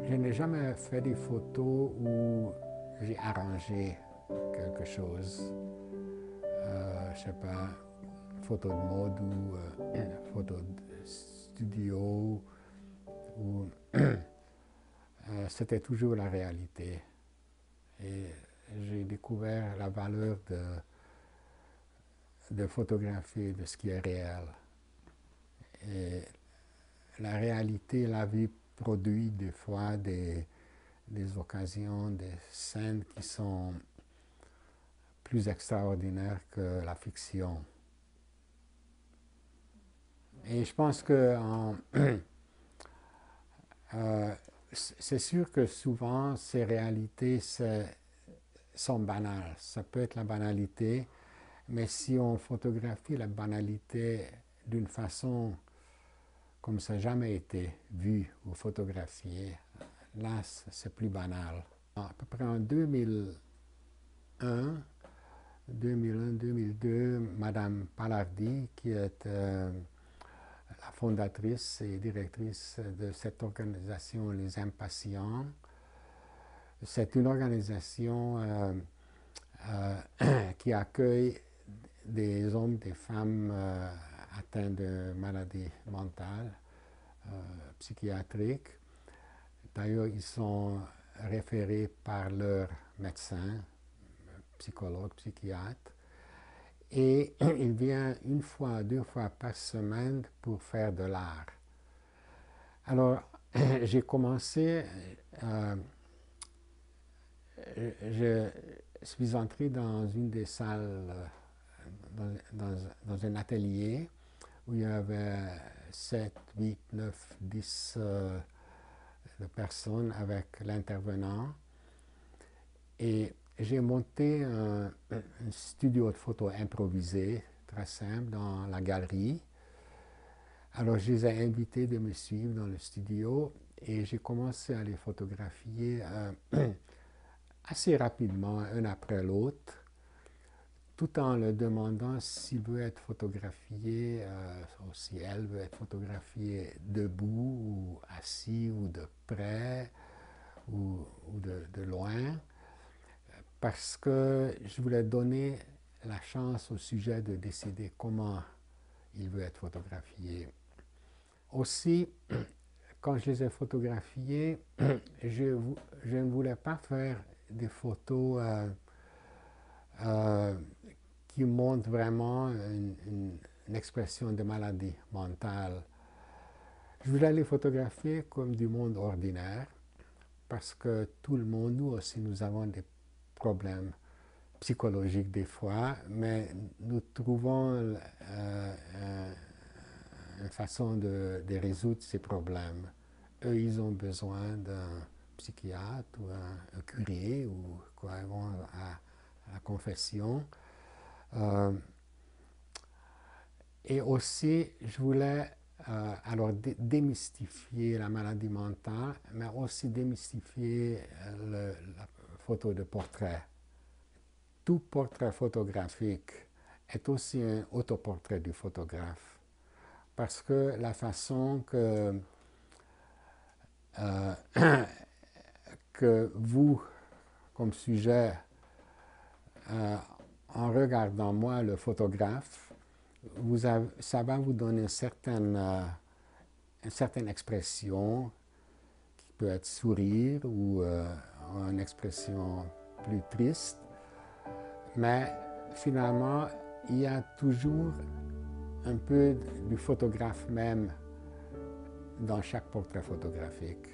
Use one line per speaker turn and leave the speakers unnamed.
Je n'ai jamais fait des photos où j'ai arrangé quelque chose. Je sais pas, photo de mode ou photo de studio. Ou, c'était toujours la réalité. Et j'ai découvert la valeur de photographier de ce qui est réel. Et la réalité, la vie produit des fois des occasions, des scènes qui sont plus extraordinaires que la fiction. Et je pense que c'est sûr que souvent ces réalités sont banales. Ça peut être la banalité, mais si on photographie la banalité d'une façon comme ça n'a jamais été vu ou photographié, là c'est plus banal. À peu près en 2001-2002, Madame Palardi, qui est la fondatrice et directrice de cette organisation Les Impatients, c'est une organisation qui accueille des hommes, des femmes atteints de maladies mentales, psychiatriques. D'ailleurs, ils sont référés par leurs médecins, psychologues, psychiatres. Et il vient une fois, deux fois par semaine pour faire de l'art. Alors, j'ai commencé, je suis entré dans une des salles, dans un atelier où il y avait 7, 8, 9, 10 de personnes avec l'intervenant. Et j'ai monté un studio de photo improvisé, très simple, dans la galerie. Alors, je les ai invités de me suivre dans le studio et j'ai commencé à les photographier assez rapidement, un après l'autre, tout en leur demandant s'il veut être photographié, ou si elle veut être photographiée debout ou assis ou de près ou de loin, parce que je voulais donner la chance au sujet de décider comment il veut être photographié. Aussi, quand je les ai photographiés, je ne voulais pas faire des photos qui montrent vraiment une expression de maladie mentale. Je voulais les photographier comme du monde ordinaire, parce que tout le monde, nous aussi, nous avons des problèmes psychologiques des fois, mais nous trouvons une façon de résoudre ces problèmes. Eux, ils ont besoin d'un psychiatre ou un curé ou quoi, ils vont à la confession. Et aussi, je voulais alors démystifier la maladie mentale, mais aussi démystifier la photo de portrait. Tout portrait photographique est aussi un autoportrait du photographe, parce que la façon que vous, comme sujet, en regardant moi, le photographe, ça va vous donner une certaine expression qui peut être sourire ou une expression plus triste, mais finalement, il y a toujours un peu du photographe même dans chaque portrait photographique.